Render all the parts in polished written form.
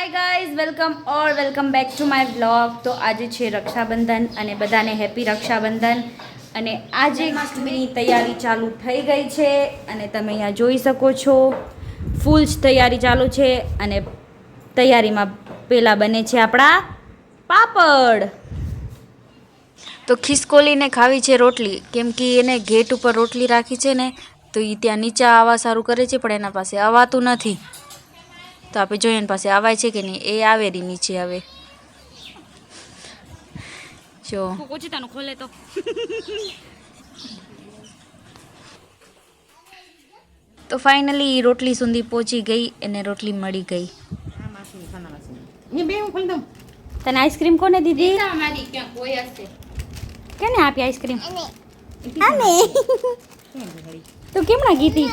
Hi guys, welcome back to my vlog. તો આજે છે રક્ષાબંધન અને બધાને હેપી રક્ષાબંધન. અને આજે જન્માષ્ટમીની તૈયારી ચાલુ થઈ ગઈ છે અને તમે અહીંયા જોઈ શકો છો ફૂલ જ તૈયારી ચાલુ છે. અને તૈયારીમાં પેલા બને છે આપણા પાપડ. તો ખિસકોલીને ખાવી છે રોટલી, કેમ કે એને ગેટ ઉપર રોટલી રાખી છે ને, તો એ ત્યાં નીચે આવવા સારું કરે છે, પણ એના પાસે આવવાતું નથી. તો આપણે જોઈએ એની પાસે આવાય છે કે નહીં. એ આવે રી નીચે આવે જો ઓચિતાનું ખોલે તો ફાઇનલી રોટલી સુધી પહોંચી ગઈ અને રોટલી મળી ગઈ. તને આઈસ્ક્રીમ કોને દીધી? કેને આપી આઈસ્ક્રીમ? તું કેમ ના ગીતી?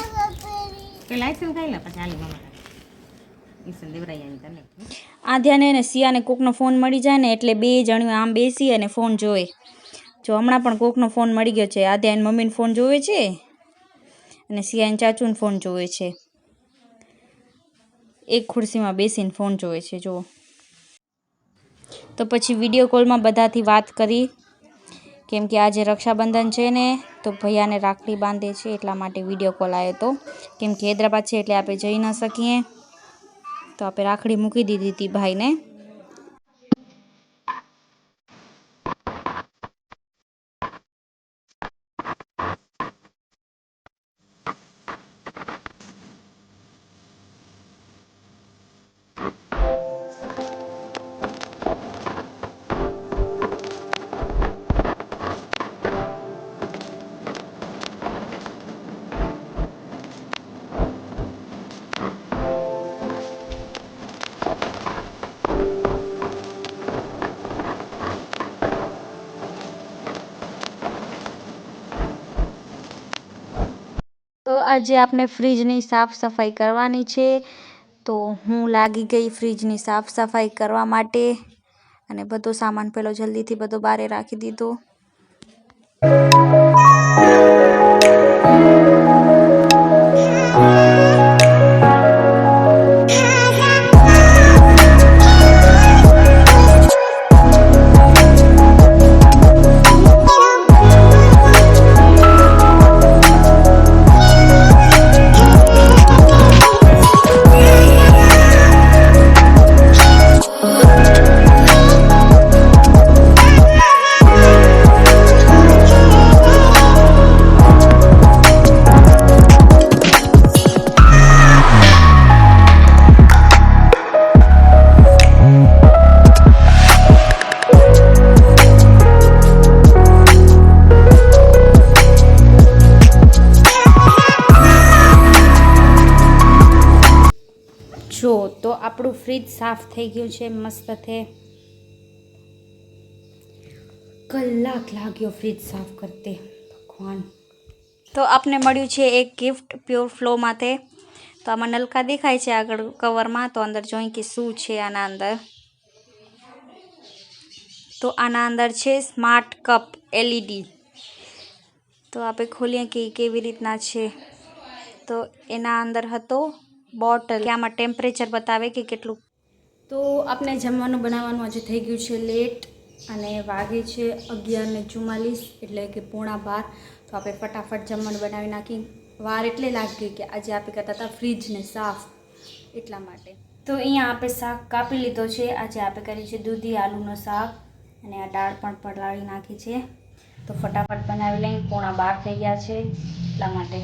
આધ્યાને ને સિયાને કોકનો ફોન મળી જાય ને એટલે બે જણ આમ બેસી અને ફોન જોવે. જો હમણાં પણ કોકનો ફોન મળી ગયો છે. આધ્યા એની મમ્મીને ફોન જોવે છે અને સિયા એની ચાચુને ફોન જોવે છે. એક ખુરશીમાં બેસીને ફોન જોવે છે. જુઓ. તો પછી વિડીયો કોલમાં બધાથી વાત કરી, કેમ કે આજે રક્ષાબંધન છે ને, તો ભૈયાને રાખડી બાંધે છે એટલા માટે વિડીયો કોલ આવ્યો હતો. કેમ કે હૈદરાબાદ છે એટલે આપણે જઈ ન શકીએ, તો આપણે રાખડી મૂકી દીધી હતી ભાઈને. તો આજે આપણે ફ્રીજની સાફ સફાઈ કરવાની છે. તો હું લાગી ગઈ ફ્રીજની સાફ સફાઈ કરવા માટે અને બધો સામાન પેલો જલ્દીથી બધો બારે રાખી દીધો. જો તો આપણું ફ્રીજ સાફ થઈ ગયું છે મસ્ત થે. કલાક લાગ્યો ફ્રીજ સાફ કરતે ભગવાન. તો આપને મળ્યું છે એક ગિફ્ટ પ્યોર ફ્લો માટે. તો આમાં નલકા દેખાય છે આગળ કવરમાં, તો અંદર જોઈ કે શું છે આના અંદર. તો આના અંદર છે સ્માર્ટ કપ LED. તો આપણે ખોલીએ કે કેવી રીતના છે. તો એના અંદર હતો બોટલ, કે આમાં ટેમ્પરેચર બતાવે કે કેટલું. તો આપણે જમવાનું બનાવવાનું આજે થઈ ગયું છે લેટ, અને વાગે છે 11:44 એટલે કે 11:15. તો આપણે ફટાફટ જમવાનું બનાવી નાખી. વાર એટલે લાગી કે આજે આપણે કરતા હતા ફ્રીજને સાફ, એટલા માટે. તો અહીંયા આપણે શાક કાપી લીધો છે. આજે આપણે કરી છે દૂધી આલુનો શાક, અને આ દાળ પણ પલાળી નાખી છે. તો ફટાફટ બનાવી લઈ. 11:15 થઈ ગયા છે એટલા માટે.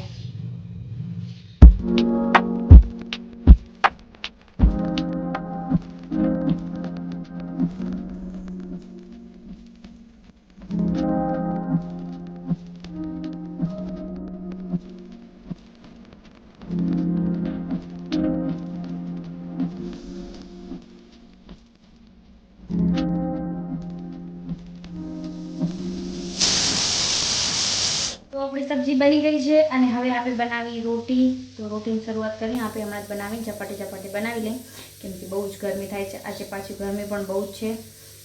તો આપણી સબ્જી બની ગઈ છે અને હવે આપણે બનાવી રોટી. તો રોટીની શરૂઆત કરીએ. આપણે હમણાં જ બનાવી ઝપાટી બનાવી લઈએ, કેમ કે બહુ જ ગરમી થાય છે આજે. પાછી ગરમી પણ બહુ જ છે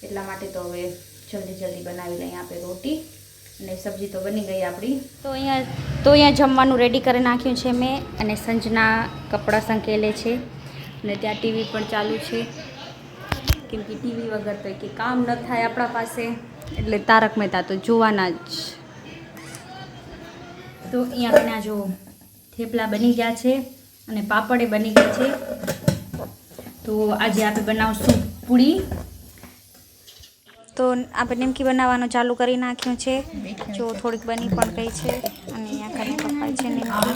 એટલા માટે. તો હવે જલ્દી બનાવી લઈએ આપણે રોટી, અને સબ્જી તો બની ગઈ આપણી. તો અહીંયા જમવાનું રેડી કરી નાખ્યું છે મેં, અને સંજના કપડાં સંકેલે છે, અને ત્યાં ટીવી પણ ચાલુ છે. કેમ કે ટીવી વગર તો કે કામ ન થાય આપણા પાસે, એટલે તારક મહેતા તો જોવાના જ. તો અહીંયા જો થેપલા બની ગયા છે અને પાપડે બની ગયા છે. તો આજે આપણે બનાવશું પૂરી. તો આપણે નિમકી બનાવવાનું ચાલુ કરી નાખ્યું છે. જો થોડીક બની પણ ગઈ છે અને અહીંયા ઘરે પપ્પાય છે નિમકી.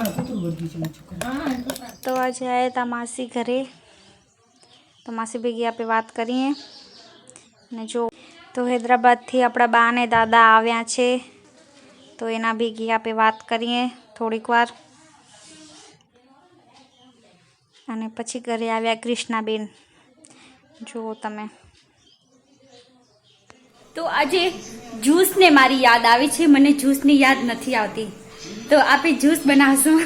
તો આજે આવ્યા હતા માસી ઘરે, તો માસી ભેગી આપણે વાત કરીએ. અને જો તો હૈદરાબાદથી આપણા બા અને દાદા આવ્યા છે, તો એના ભેગી આપણે વાત કરીએ થોડીક વાર. અને પછી ઘરે આવ્યા કૃષ્ણાબેન, જુઓ તમે. તો આજે જ્યુસને મારી યાદ આવી છે, મને જ્યુસની યાદ નથી આવતી, તો આપણે જ્યુસ બનાવશું.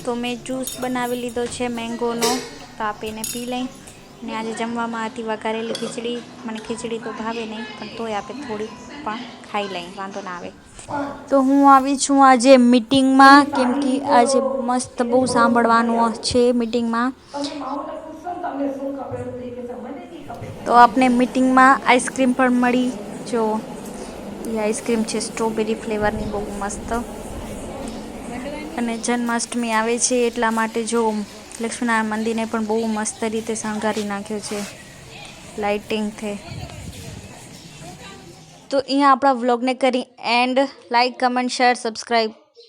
તો મેં જ્યુસ બનાવી લીધો છે મેંગોનો, તો આપણે એને પી લઈ. અને આજે જમવામાં હતી વઘારેલી ખીચડી. મને ખીચડી તો ભાવે નહીં, પણ તોય આપણે થોડી પણ ખાઈ લઈએ, વાંધો ના આવે. તો હું આવી છું આજે મીટિંગમાં, કેમ કે આજે મસ્ત બહુ સાંભળવાનું છે મીટિંગમાં. તો આપને મીટિંગમાં આઈસ્ક્રીમ પણ મળી. જો એ આઈસ્ક્રીમ છે સ્ટ્રોબેરી ફ્લેવરની, બહુ મસ્ત. અને જન્માષ્ટમી આવે છે એટલા માટે જો લક્ષ્મીનારાયણ મંદિરને પણ બહુ મસ્ત રીતે શણગારી નાખ્યો છે લાઇટિંગથી. તો અહીંયા આપણા વ્લોગને કરી and. Like, comment, share, subscribe.